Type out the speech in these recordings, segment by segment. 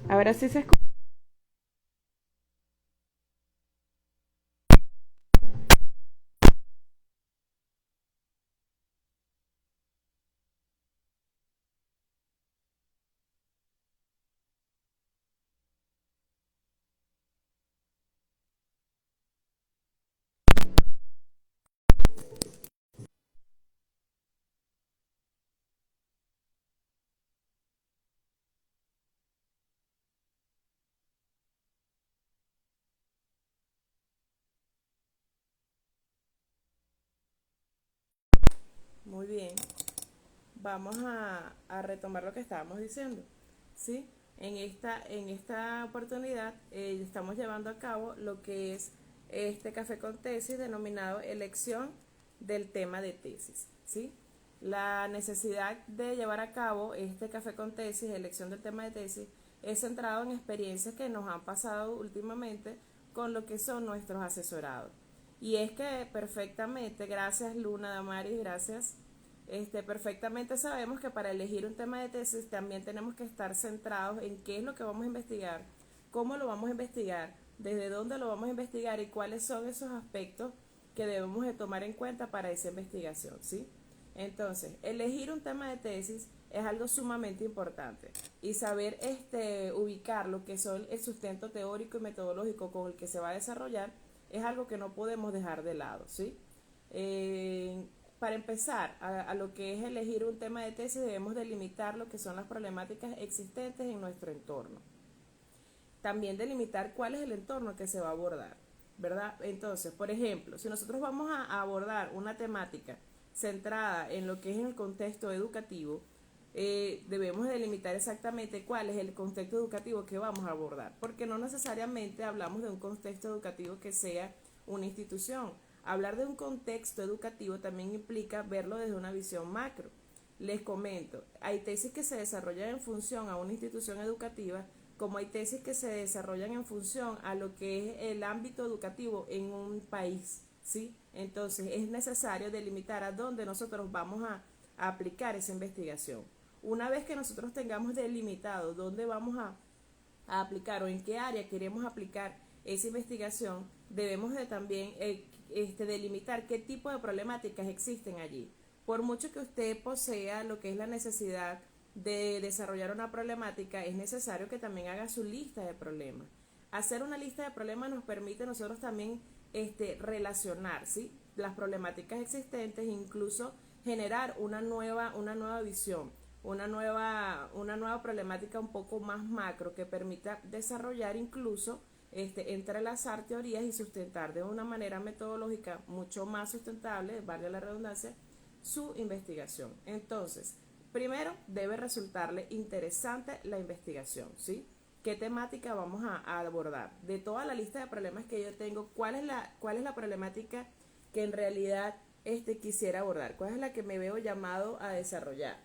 Ahora sí se escucha. Muy bien, vamos a retomar lo que estábamos diciendo. ¿Sí? En esta oportunidad estamos llevando a cabo lo que es este café con tesis denominado elección del tema de tesis. ¿Sí? La necesidad de llevar a cabo este café con tesis, elección del tema de tesis, es centrado en experiencias que nos han pasado últimamente con lo que son nuestros asesorados. Y es que perfectamente, gracias Luna Damaris, gracias, perfectamente sabemos que para elegir un tema de tesis también tenemos que estar centrados en qué es lo que vamos a investigar, cómo lo vamos a investigar, desde dónde lo vamos a investigar y cuáles son esos aspectos que debemos de tomar en cuenta para esa investigación, ¿sí? Entonces, elegir un tema de tesis es algo sumamente importante y saber ubicar lo que son el sustento teórico y metodológico con el que se va a desarrollar es algo que no podemos dejar de lado, ¿sí? Eh, para empezar a lo que es elegir un tema de tesis debemos delimitar lo que son las problemáticas existentes en nuestro entorno. También delimitar cuál es el entorno que se va a abordar, ¿verdad? Entonces, por ejemplo, si nosotros vamos a abordar una temática centrada en lo que es el contexto educativo, debemos delimitar exactamente cuál es el contexto educativo que vamos a abordar, porque no necesariamente hablamos de un contexto educativo que sea una institución. Hablar de un contexto educativo también implica verlo desde una visión macro. Les comento, hay tesis que se desarrollan en función a una institución educativa, como hay tesis que se desarrollan en función a lo que es el ámbito educativo en un país, ¿sí? Entonces es necesario delimitar a dónde nosotros vamos a aplicar esa investigación. Una vez que nosotros tengamos delimitado dónde vamos a aplicar o en qué área queremos aplicar esa investigación, debemos de también delimitar qué tipo de problemáticas existen allí. Por mucho que usted posea lo que es la necesidad de desarrollar una problemática, es necesario que también haga su lista de problemas. Hacer una lista de problemas nos permite a nosotros también relacionar, ¿sí?, las problemáticas existentes e incluso generar una nueva visión, una nueva problemática un poco más macro que permita desarrollar incluso entrelazar teorías y sustentar de una manera metodológica mucho más sustentable, valga la redundancia, su investigación. Entonces, primero debe resultarle interesante la investigación, ¿sí? ¿Qué temática vamos a abordar? De toda la lista de problemas que yo tengo, ¿cuál es la problemática que en realidad quisiera abordar? ¿Cuál es la que me veo llamado a desarrollar?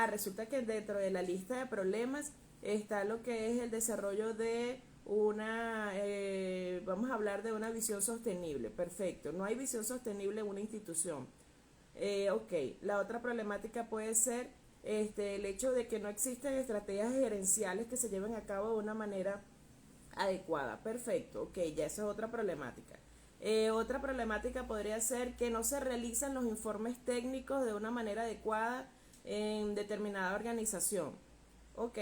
Resulta que dentro de la lista de problemas está lo que es el desarrollo de vamos a hablar de una visión sostenible. Perfecto, no hay visión sostenible en una institución. Ok, la otra problemática puede ser el hecho de que no existen estrategias gerenciales que se lleven a cabo de una manera adecuada. Perfecto, ok, ya esa es otra problemática. Otra problemática podría ser que no se realizan los informes técnicos de una manera adecuada en determinada organización. Ok,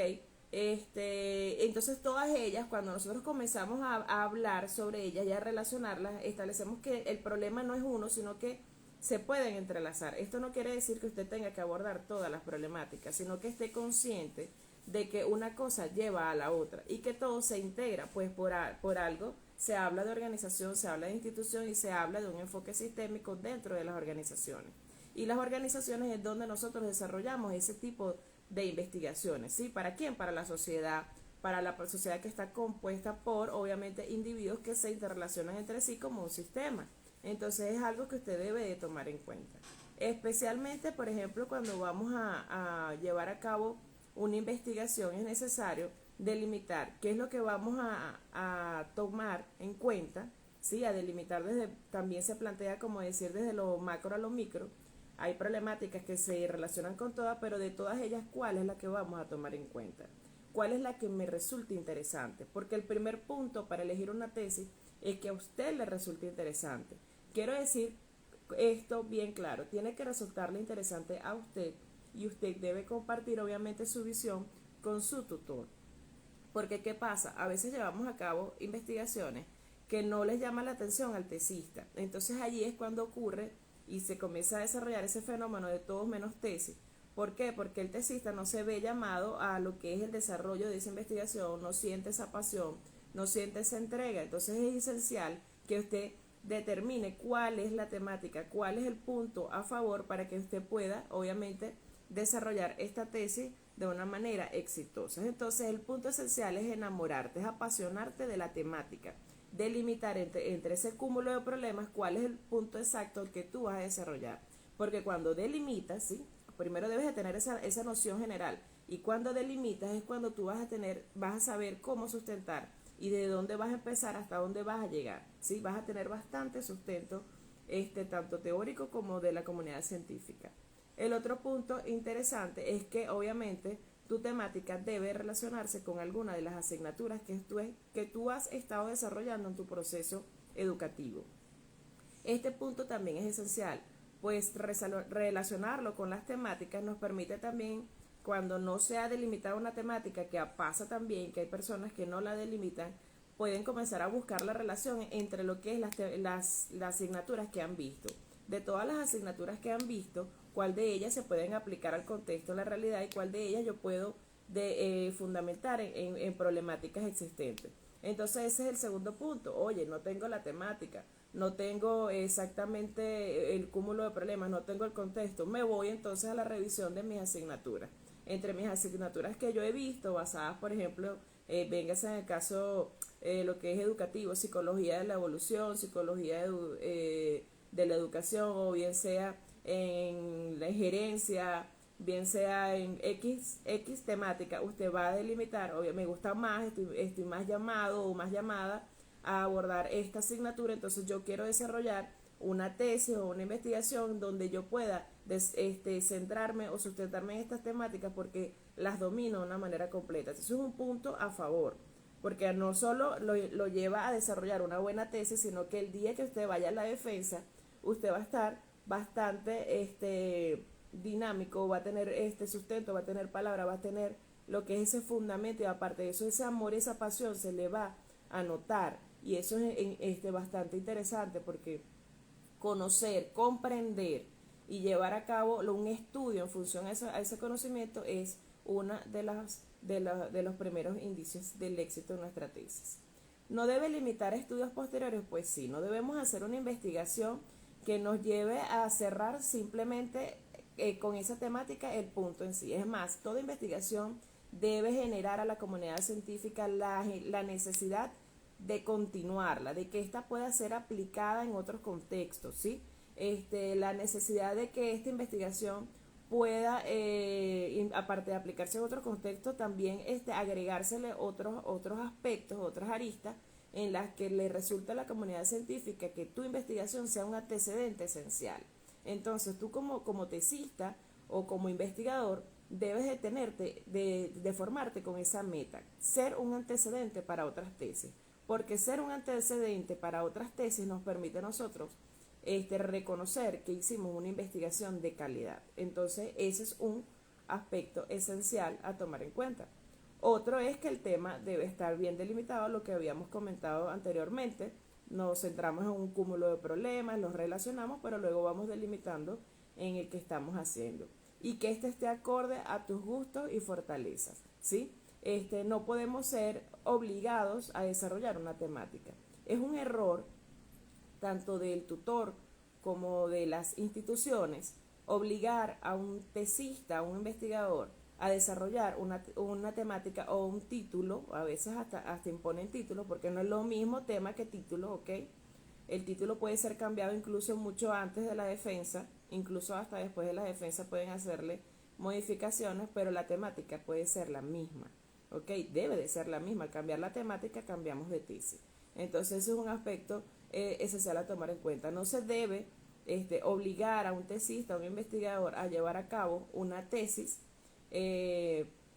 entonces todas ellas, cuando nosotros comenzamos a hablar sobre ellas y a relacionarlas, establecemos que el problema no es uno, sino que se pueden entrelazar. Esto no quiere decir que usted tenga que abordar todas las problemáticas, sino que esté consciente de que una cosa lleva a la otra y que todo se integra, pues por algo se habla de organización, se habla de institución y se habla de un enfoque sistémico dentro de las organizaciones. Y las organizaciones es donde nosotros desarrollamos ese tipo de investigaciones, ¿sí? ¿Para quién? Para la sociedad, para la sociedad que está compuesta por, obviamente, individuos que se interrelacionan entre sí como un sistema. Entonces es algo que usted debe de tomar en cuenta. Especialmente, por ejemplo, cuando vamos a llevar a cabo una investigación, es necesario delimitar qué es lo que vamos a tomar en cuenta, ¿sí? A delimitar también se plantea como decir desde lo macro a lo micro. Hay problemáticas que se relacionan con todas, pero de todas ellas, ¿cuál es la que vamos a tomar en cuenta? cuál es la que me resulta interesante, porque el primer punto para elegir una tesis es que a usted le resulte interesante. Quiero decir esto bien claro, tiene que resultarle interesante a usted y usted debe compartir obviamente su visión con su tutor. Porque ¿qué pasa? A veces llevamos a cabo investigaciones que no les llama la atención al tesista. Entonces allí es cuando ocurre y se comienza a desarrollar ese fenómeno de todos menos tesis. ¿Por qué? Porque el tesista no se ve llamado a lo que es el desarrollo de esa investigación, no siente esa pasión, no siente esa entrega. Entonces es esencial que usted determine cuál es la temática, cuál es el punto a favor para que usted pueda, obviamente, desarrollar esta tesis de una manera exitosa. Entonces el punto esencial es enamorarte, es apasionarte de la temática, delimitar entre ese cúmulo de problemas cuál es el punto exacto que tú vas a desarrollar. Porque cuando delimitas, ¿sí? Primero debes de tener esa noción general, y cuando delimitas es cuando tú vas a saber cómo sustentar y de dónde vas a empezar hasta dónde vas a llegar, ¿sí? Vas a tener bastante sustento, tanto teórico como de la comunidad científica. El otro punto interesante es que obviamente tu temática debe relacionarse con alguna de las asignaturas que tú has estado desarrollando en tu proceso educativo. Este punto también es esencial, pues relacionarlo con las temáticas nos permite también, cuando no se ha delimitado una temática, que pasa también que hay personas que no la delimitan, pueden comenzar a buscar la relación entre lo que es las asignaturas que han visto. De todas las asignaturas que han visto, cuál de ellas se pueden aplicar al contexto de la realidad y cuál de ellas yo puedo fundamentar en problemáticas existentes. Entonces ese es el segundo punto. Oye, no tengo la temática, no tengo exactamente el cúmulo de problemas, no tengo el contexto. Me voy entonces a la revisión de mis asignaturas. Entre mis asignaturas que yo he visto, basadas, por ejemplo, véngase en el caso lo que es educativo, psicología de la evolución, psicología de la educación, o bien sea en la gerencia, bien sea en X temática, usted va a delimitar, obviamente me gusta más, estoy más llamado o más llamada a abordar esta asignatura, entonces yo quiero desarrollar una tesis o una investigación donde yo pueda centrarme o sustentarme en estas temáticas porque las domino de una manera completa. Eso es un punto a favor, porque no solo lo lleva a desarrollar una buena tesis, sino que el día que usted vaya a la defensa, usted va a estar bastante dinámico, va a tener este sustento, va a tener palabra, va a tener lo que es ese fundamento, y aparte de eso, ese amor y esa pasión se le va a notar, y eso es bastante interesante, porque conocer, comprender y llevar a cabo un estudio en función a ese conocimiento es una de los primeros indicios del éxito de nuestra tesis. ¿No debe limitar a estudios posteriores? Pues sí, no debemos hacer una investigación que nos lleve a cerrar simplemente con esa temática el punto en sí. Es más, toda investigación debe generar a la comunidad científica la necesidad de continuarla, de que ésta pueda ser aplicada en otros contextos, ¿sí? La necesidad de que esta investigación pueda, aparte de aplicarse en otros contextos, también agregársele otros aspectos, otras aristas, en las que le resulta a la comunidad científica que tu investigación sea un antecedente esencial. Entonces tú como tesista o como investigador debes de formarte con esa meta, ser un antecedente para otras tesis, porque ser un antecedente para otras tesis nos permite a nosotros reconocer que hicimos una investigación de calidad. Entonces ese es un aspecto esencial a tomar en cuenta. Otro es que el tema debe estar bien delimitado, lo que habíamos comentado anteriormente. Nos centramos en un cúmulo de problemas, los relacionamos, pero luego vamos delimitando en el que estamos haciendo. Y que esté acorde a tus gustos y fortalezas, ¿sí? No podemos ser obligados a desarrollar una temática. Es un error tanto del tutor como de las instituciones obligar a un tesista, a un investigador, a desarrollar una temática o un título. A veces hasta imponen títulos, porque no es lo mismo tema que título, ¿ok? El título puede ser cambiado incluso mucho antes de la defensa, incluso hasta después de la defensa pueden hacerle modificaciones, pero la temática puede ser la misma, ¿ok? Debe de ser la misma. Al cambiar la temática, cambiamos de tesis. Entonces, ese es un aspecto esencial a tomar en cuenta. No se debe obligar a un tesista, a un investigador, a llevar a cabo una tesis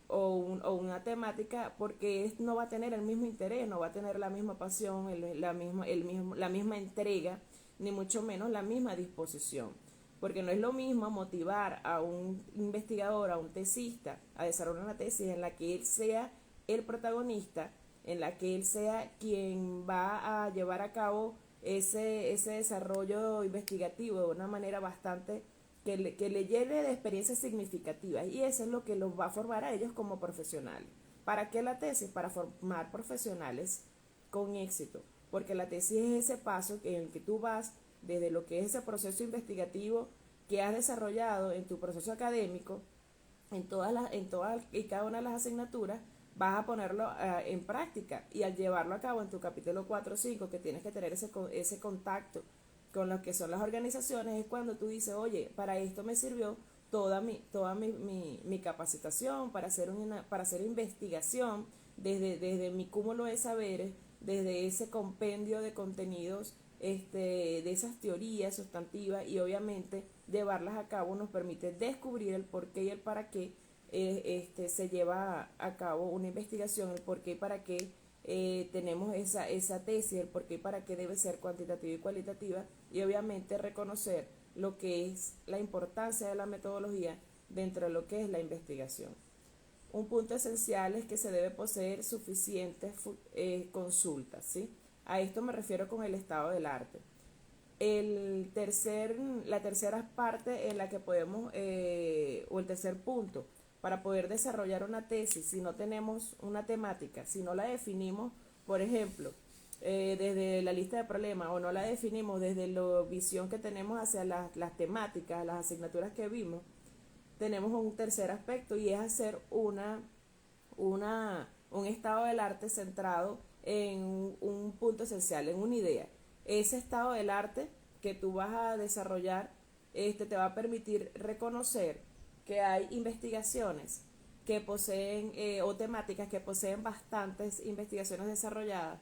o una temática porque no va a tener el mismo interés, no va a tener la misma pasión, la misma entrega, ni mucho menos la misma disposición. Porque no es lo mismo motivar a un investigador, a un tesista, a desarrollar una tesis en la que él sea el protagonista, en la que él sea quien va a llevar a cabo ese desarrollo investigativo de una manera bastante que le llene de experiencias significativas, y eso es lo que los va a formar a ellos como profesionales. ¿Para qué la tesis? Para formar profesionales con éxito, porque la tesis es ese paso en el que tú vas desde lo que es ese proceso investigativo que has desarrollado en tu proceso académico, en todas y cada una de las asignaturas, vas a ponerlo en práctica, y al llevarlo a cabo en tu capítulo 4 o 5, que tienes que tener ese contacto con lo que son las organizaciones, es cuando tú dices, oye, para esto me sirvió mi capacitación para hacer investigación desde mi cúmulo de saberes, desde ese compendio de contenidos, de esas teorías sustantivas, y obviamente llevarlas a cabo nos permite descubrir el por qué y el para qué se lleva a cabo una investigación, el por qué y para qué tenemos esa tesis, el por qué y para qué debe ser cuantitativa y cualitativa, y obviamente reconocer lo que es la importancia de la metodología dentro de lo que es la investigación. Un punto esencial es que se debe poseer suficientes consultas, ¿sí? A esto me refiero con el estado del arte. La tercera parte en la que podemos, o el tercer punto, para poder desarrollar una tesis, si no tenemos una temática, si no la definimos, por ejemplo, desde la lista de problemas, o no la definimos desde la visión que tenemos hacia las temáticas, las asignaturas que vimos, tenemos un tercer aspecto, y es hacer un estado del arte centrado en un punto esencial, en una idea. Ese estado del arte que tú vas a desarrollar te va a permitir reconocer que hay investigaciones que poseen, o temáticas que poseen bastantes investigaciones desarrolladas,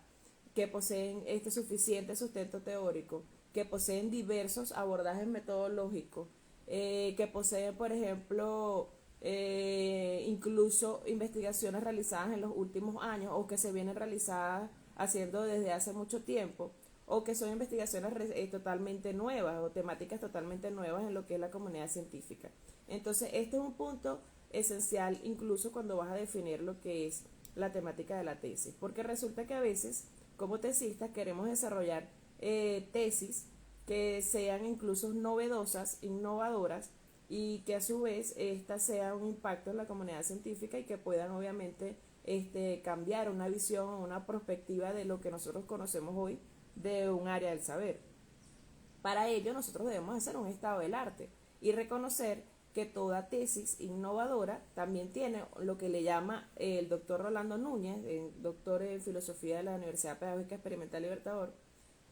que poseen suficiente sustento teórico, que poseen diversos abordajes metodológicos, que poseen, por ejemplo, incluso investigaciones realizadas en los últimos años, o que se vienen realizadas haciendo desde hace mucho tiempo, o que son investigaciones totalmente nuevas, o temáticas totalmente nuevas en lo que es la comunidad científica. Entonces, este es un punto esencial incluso cuando vas a definir lo que es la temática de la tesis, porque resulta que a veces como tesistas queremos desarrollar tesis que sean incluso novedosas, innovadoras, y que a su vez estas sean un impacto en la comunidad científica, y que puedan obviamente cambiar una visión, una perspectiva de lo que nosotros conocemos hoy de un área del saber. Para ello nosotros debemos hacer un estado del arte y reconocer que toda tesis innovadora también tiene lo que le llama el doctor Rolando Núñez, doctor en filosofía de la Universidad Pedagógica Experimental Libertador,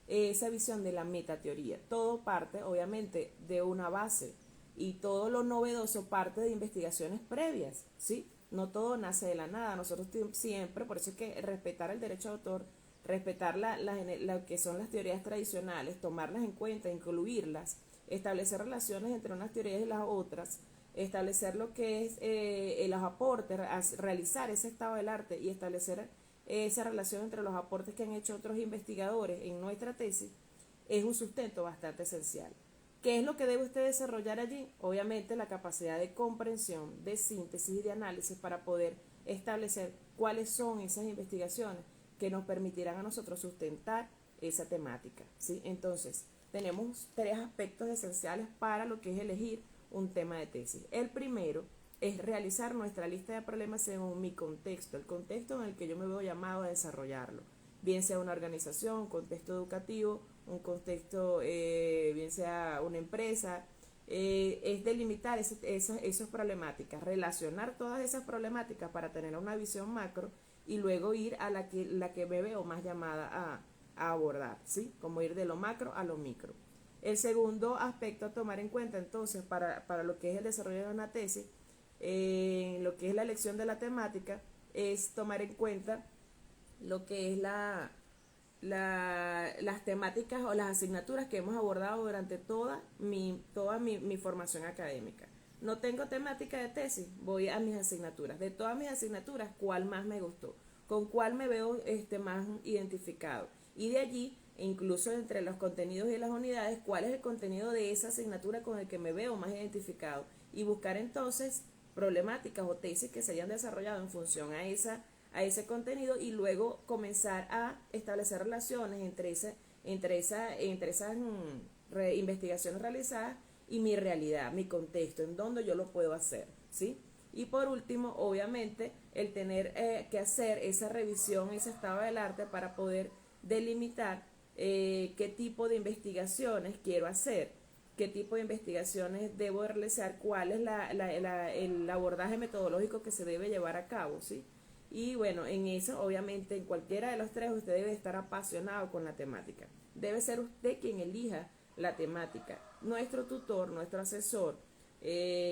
esa visión de la metateoría. Todo parte obviamente de una base, y todo lo novedoso parte de investigaciones previas, ¿sí? No todo nace de la nada. Nosotros siempre, por eso es que respetar el derecho de autor, respetar lo que son las teorías tradicionales, tomarlas en cuenta, incluirlas, establecer relaciones entre unas teorías y las otras, establecer lo que es los aportes, realizar ese estado del arte y establecer esa relación entre los aportes que han hecho otros investigadores en nuestra tesis, es un sustento bastante esencial. ¿Qué es lo que debe usted desarrollar allí? Obviamente la capacidad de comprensión, de síntesis y de análisis para poder establecer cuáles son esas investigaciones que nos permitirán a nosotros sustentar esa temática, ¿sí? Entonces, tenemos tres aspectos esenciales para lo que es elegir un tema de tesis. El primero es realizar nuestra lista de problemas según mi contexto, el contexto en el que yo me veo llamado a desarrollarlo, bien sea una organización, un contexto educativo, un contexto, bien sea una empresa, es delimitar esas problemáticas, relacionar todas esas problemáticas para tener una visión macro, y luego ir a la que me veo más llamada a abordar, ¿sí? Como ir de lo macro a lo micro. El segundo aspecto a tomar en cuenta entonces para lo que es el desarrollo de una tesis, lo que es la elección de la temática, es tomar en cuenta lo que es las temáticas o las asignaturas que hemos abordado durante toda mi formación académica. no tengo temática de tesis, voy a mis asignaturas. De todas mis asignaturas, ¿cuál más me gustó? ¿Con cuál me veo más identificado? Y de allí, incluso entre los contenidos y las unidades, ¿cuál es el contenido de esa asignatura con el que me veo más identificado? Y buscar entonces problemáticas o tesis que se hayan desarrollado en función a ese contenido y luego comenzar a establecer relaciones entre esas investigaciones realizadas y mi realidad, mi contexto, en donde yo lo puedo hacer, ¿sí? Y por último, obviamente, el tener que hacer esa revisión, ese estado del arte para poder delimitar qué tipo de investigaciones quiero hacer, qué tipo de investigaciones debo realizar, cuál es el abordaje metodológico que se debe llevar a cabo, ¿sí? Y bueno, en eso, obviamente, en cualquiera de los tres, usted debe estar apasionado con la temática. Debe ser usted quien elija la temática. Nuestro tutor, nuestro asesor,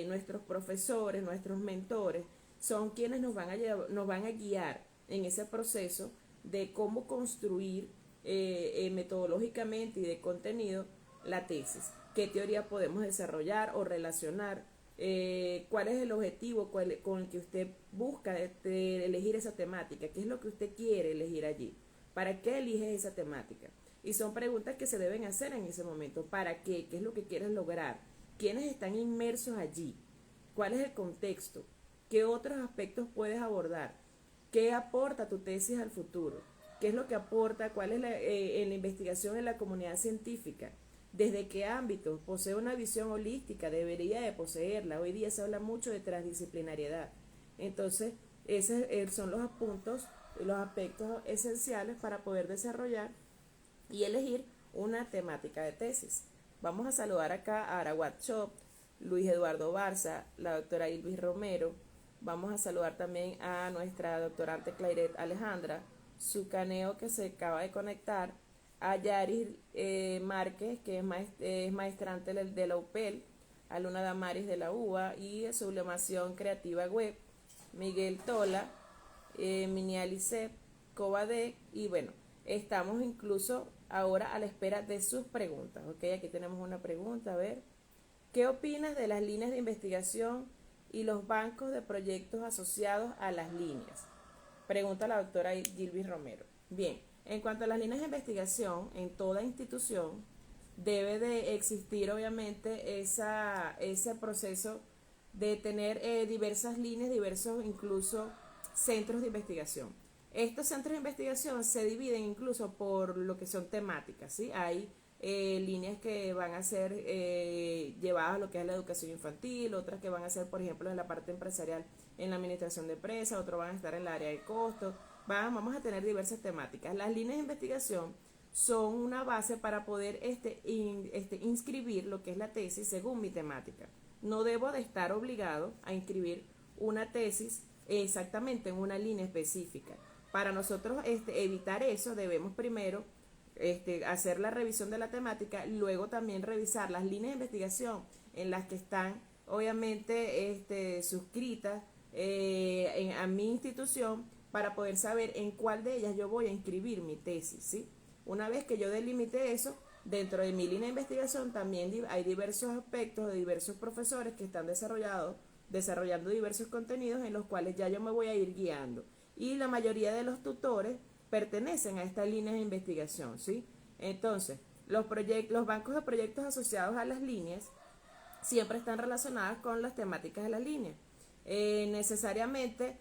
nuestros profesores, nuestros mentores, son quienes nos van a guiar en ese proceso de cómo construir metodológicamente y de contenido la tesis. ¿Qué teoría podemos desarrollar o relacionar? ¿Cuál es el objetivo con el que usted busca de elegir esa temática? ¿Qué es lo que usted quiere elegir allí? ¿Para qué elige esa temática? Y son preguntas que se deben hacer en ese momento. ¿Para qué? ¿Qué es lo que quieres lograr? ¿Quiénes están inmersos allí? ¿Cuál es el contexto? ¿Qué otros aspectos puedes abordar? ¿Qué aporta tu tesis al futuro? ¿Qué es lo que aporta? ¿Cuál es en la investigación en la comunidad científica? ¿Desde qué ámbito? ¿Posee una visión holística? Debería de poseerla. Hoy día se habla mucho de transdisciplinariedad. Entonces, esos son los puntos, los aspectos esenciales para poder desarrollar y elegir una temática de tesis. Vamos a saludar acá a Araguat Shop, Luis Eduardo Barza, la doctora Ilvis Romero. Vamos a saludar también a nuestra doctorante Clairet Alejandra, su caneo que se acaba de conectar, a Yaris Márquez, que es maestrante de la UPEL, a Luna Damaris de la UBA y de Sublimación Creativa Web, Miguel Tola, Minialicep, Covadec y bueno, estamos incluso ahora a la espera de sus preguntas. Ok, aquí tenemos una pregunta, a ver. ¿Qué opinas de las líneas de investigación y los bancos de proyectos asociados a las líneas? Pregunta la doctora Gilby Romero. Bien, en cuanto a las líneas de investigación, en toda institución debe de existir obviamente ese proceso de tener diversas líneas, diversos incluso centros de investigación. Estos centros de investigación se dividen incluso por lo que son temáticas, ¿sí? Hay líneas que van a ser llevadas a lo que es la educación infantil, otras que van a ser, por ejemplo, en la parte empresarial, en la administración de empresas, otros van a estar en el área de costos. Vamos a tener diversas temáticas. Las líneas de investigación son una base para poder inscribir lo que es la tesis según mi temática. No debo de estar obligado a inscribir una tesis exactamente en una línea específica. Para nosotros evitar eso, debemos primero hacer la revisión de la temática, luego también revisar las líneas de investigación en las que están obviamente suscritas a mi institución para poder saber en cuál de ellas yo voy a inscribir mi tesis, ¿sí? Una vez que yo delimite eso, dentro de mi línea de investigación también hay diversos aspectos de diversos profesores que están desarrollando diversos contenidos en los cuales ya yo me voy a ir guiando. Y la mayoría de los tutores pertenecen a esta línea de investigación, ¿sí? Entonces, los bancos de proyectos asociados a las líneas siempre están relacionadas con las temáticas de las líneas. Necesariamente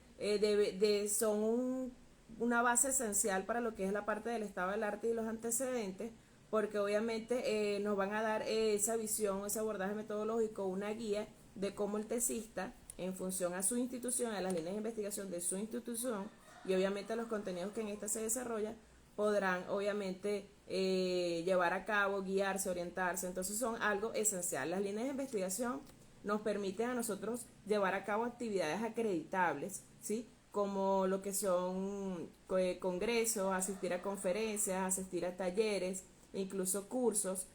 son una base esencial para lo que es la parte del estado del arte y los antecedentes, porque obviamente nos van a dar esa visión, ese abordaje metodológico, una guía de cómo el tesista, en función a su institución, a las líneas de investigación de su institución y obviamente a los contenidos que en esta se desarrolla, podrán obviamente llevar a cabo, guiarse, orientarse. Entonces son algo esencial. Las líneas de investigación nos permiten a nosotros llevar a cabo actividades acreditables, ¿sí? Como lo que son congresos, asistir a conferencias, asistir a talleres, incluso cursos.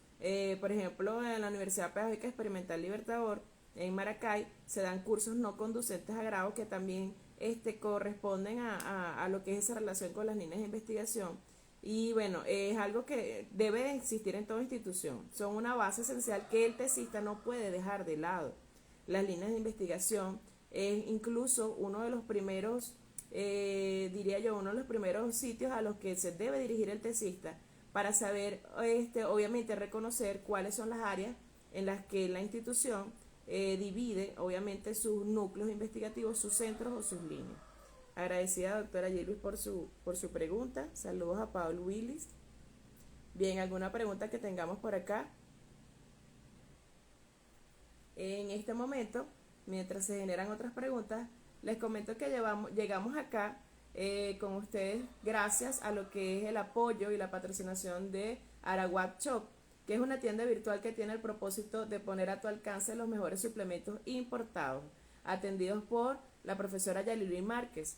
Por ejemplo, en la Universidad Pedagógica Experimental Libertador, en Maracay, se dan cursos no conducentes a grado que también corresponden a lo que es esa relación con las líneas de investigación. Y bueno, es algo que debe existir en toda institución. Son una base esencial que el tesista no puede dejar de lado. las líneas de investigación. Es incluso uno de los primeros, diría yo, uno de los primeros sitios a los que se debe dirigir el tesista para saber, obviamente, reconocer cuáles son las áreas en las que la institución divide, obviamente, sus núcleos investigativos, sus centros o sus líneas. Agradecida, doctora Gilbert, por su pregunta. Saludos a Paul Willis. Bien, ¿alguna pregunta que tengamos por acá? En este momento, mientras se generan otras preguntas, les comento que llegamos acá con ustedes gracias a lo que es el apoyo y la patrocinación de Araguat Shop, que es una tienda virtual que tiene el propósito de poner a tu alcance los mejores suplementos importados, atendidos por la profesora Yalili Márquez.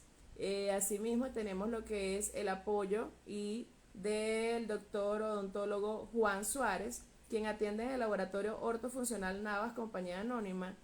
Asimismo, tenemos lo que es el apoyo y del doctor odontólogo Juan Suárez, quien atiende en el laboratorio ortofuncional Navas, compañía anónima.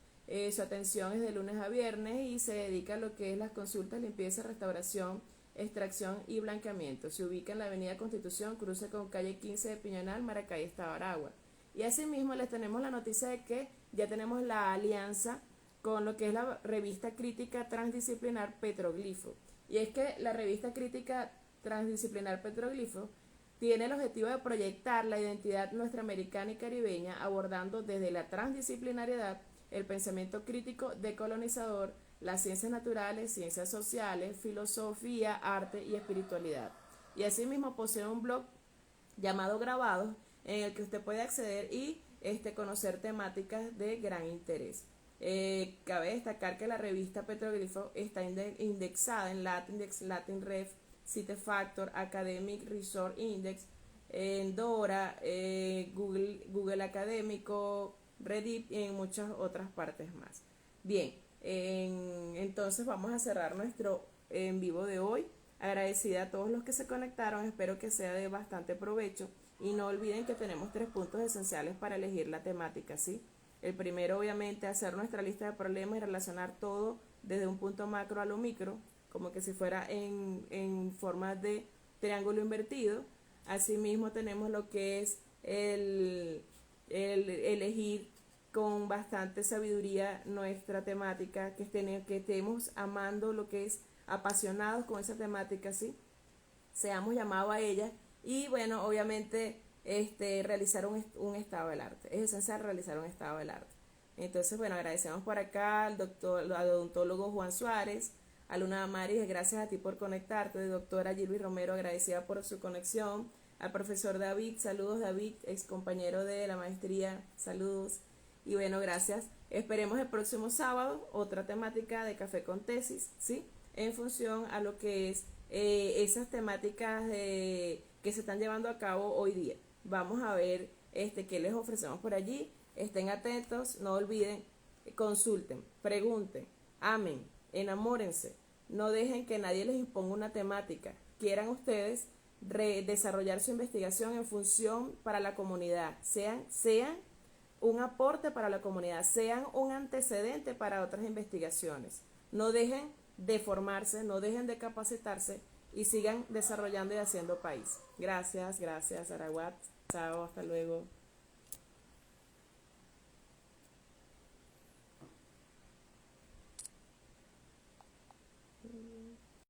Su atención es de lunes a viernes y se dedica a lo que es las consultas, limpieza, restauración, extracción y blanqueamiento. Se ubica en la avenida Constitución, cruce con calle 15 de Piñonal, Maracay, Estado Aragua. Y asimismo les tenemos la noticia de que ya tenemos la alianza con lo que es la revista crítica transdisciplinar Petroglifo. Y es que la revista crítica transdisciplinar Petroglifo tiene el objetivo de proyectar la identidad nuestroamericana y caribeña, abordando desde la transdisciplinariedad el pensamiento crítico decolonizador, las ciencias naturales, ciencias sociales, filosofía, arte y espiritualidad. Y asimismo posee un blog llamado Grabados, en el que usted puede acceder y conocer temáticas de gran interés. Cabe destacar que la revista Petroglifo está indexada en Latindex, Latinref, Citefactor, Academic Resource Index, en Dora, Google Académico, Reddit y en muchas otras partes más. Bien, entonces vamos a cerrar nuestro en vivo de hoy. Agradecida a todos los que se conectaron, espero que sea de bastante provecho y no olviden que tenemos 3 puntos esenciales para elegir la temática, ¿sí? El primero, obviamente, hacer nuestra lista de problemas y relacionar todo desde un punto macro a lo micro, como que si fuera en forma de triángulo invertido. Asimismo tenemos lo que es el elegir con bastante sabiduría nuestra temática, que estemos amando lo que es apasionados con esa temática, ¿sí? Seamos llamados a ella y bueno, obviamente realizar un estado del arte. Es esencial realizar un estado del arte. Entonces, bueno, agradecemos por acá al odontólogo Juan Suárez, a Luna Maris, gracias a ti por conectarte, doctora Gilbert Romero, agradecida por su conexión, al profesor David, saludos David, ex compañero de la maestría, saludos, y bueno, gracias. Esperemos el próximo sábado otra temática de Café con Tesis, ¿sí? En función a lo que es esas temáticas que se están llevando a cabo hoy día. Vamos a ver qué les ofrecemos por allí. Estén atentos, no olviden, consulten, pregunten, amen, enamórense, no dejen que nadie les imponga una temática. Quieran ustedes desarrollar su investigación en función para la comunidad, sean un aporte para la comunidad, sean un antecedente para otras investigaciones. No dejen de formarse, no dejen de capacitarse y sigan desarrollando y haciendo país. Gracias, Araguat. Chao, hasta luego.